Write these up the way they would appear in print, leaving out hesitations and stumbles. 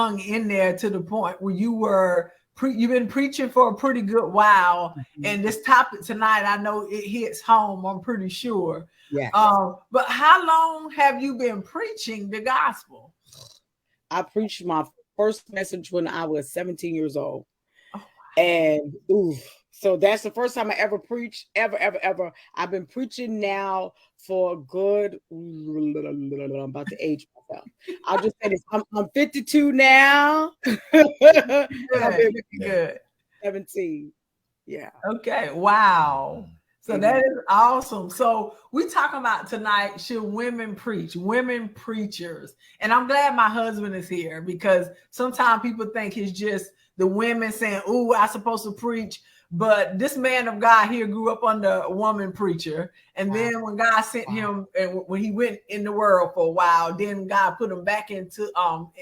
hung in there to the point where you've been preaching for a pretty good while. Mm-hmm. And this topic tonight, I know it hits home, I'm pretty sure. Yeah. But how long have you been preaching the gospel? I preached my first message when I was 17 years old. Oh, wow. And so that's the first time I ever preached, ever. I've been preaching now for a good, I'm about to age myself. I'll just say this, I'm 52 now. Good. 17. Yeah. Okay. Wow. So that is awesome. So we talking about tonight, should women preach, women preachers. And I'm glad my husband is here, because sometimes people think it's just the women saying, "Ooh, I'm supposed to preach." But this man of God here grew up under a woman preacher. And then when God sent him, and when he went in the world for a while, then God put him back into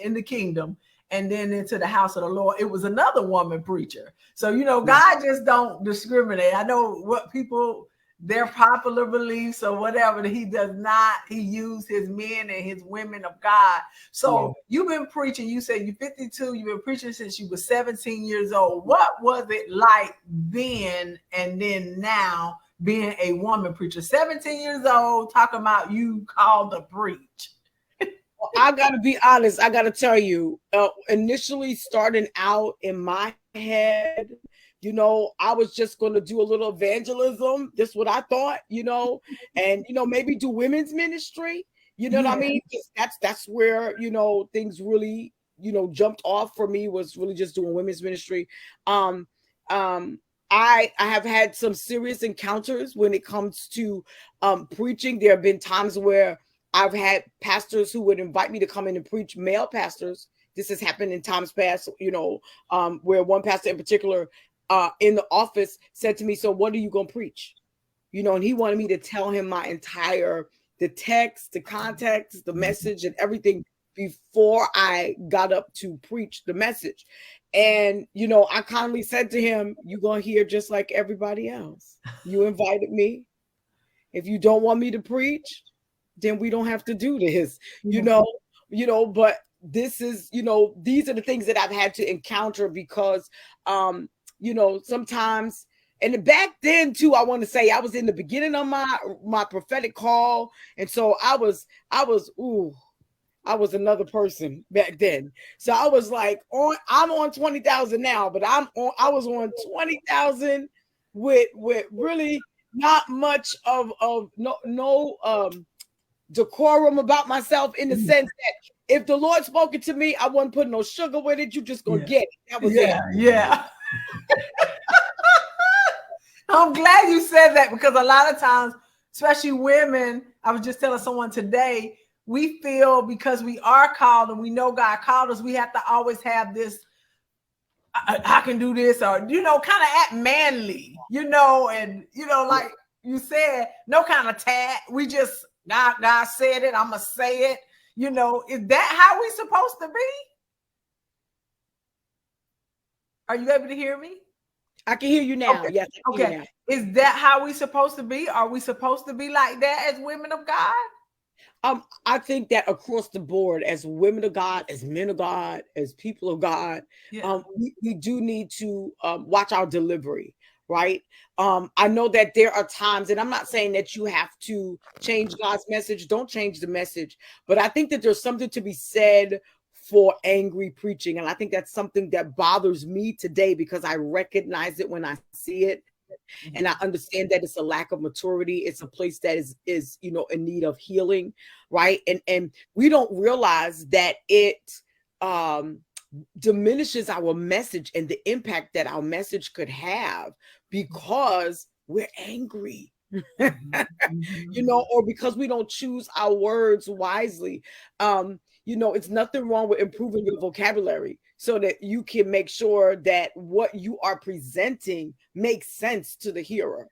in the kingdom, and then into the house of the Lord, it was another woman preacher. So, God just don't discriminate. I know what people, their popular beliefs or whatever, that he does not, he used his men and his women of God. So you've been preaching, you said you're 52, you've been preaching since you were 17 years old. What was it like then and then now being a woman preacher? 17 years old, talking about you called to preach. I got to be honest. I got to tell you, initially starting out in my head, I was just going to do a little evangelism. That's what I thought, and, maybe do women's ministry. You know what I mean? That's where, things really, jumped off for me, was really just doing women's ministry. I have had some serious encounters when it comes to preaching. There have been times where I've had pastors who would invite me to come in and preach, male pastors. This has happened in times past, where one pastor in particular in the office said to me, "So what are you going to preach?" And he wanted me to tell him the text, the context, the message, and everything before I got up to preach the message. And, I kindly said to him, "You're going to hear just like everybody else. You invited me. If you don't want me to preach, then we don't have to do this," but this is, these are the things that I've had to encounter because, sometimes, and back then too, I want to say I was in the beginning of my prophetic call. And so I was another person back then. So I was like, I'm on 20,000 now, but I was on 20,000 with really not much of no decorum about myself, in the sense that if the Lord spoke it to me, I wasn't putting no sugar with it. You just gonna get it. That was it. Yeah. I'm glad you said that, because a lot of times, especially women, I was just telling someone today, we feel because we are called and we know God called us, we have to always have this, I can do this, or, kind of act manly, and, like you said, no kind of tat. We just, God said it, I'm going to say it. Is that how we supposed to be? Are you able to hear me? I can hear you now. Okay. Yes. Okay. Now. Is that how we supposed to be? Are we supposed to be like that as women of God? I think that across the board, as women of God, as men of God, as people of God, we do need to watch our delivery. Right. I know that there are times, and I'm not saying that you have to change God's message. Don't change the message. But I think that there's something to be said for angry preaching. And I think that's something that bothers me today, because I recognize it when I see it. And I understand that it's a lack of maturity. It's a place that is in need of healing. Right. And we don't realize that it diminishes our message and the impact that our message could have, because we're angry, or because we don't choose our words wisely. It's nothing wrong with improving your vocabulary so that you can make sure that what you are presenting makes sense to the hearer.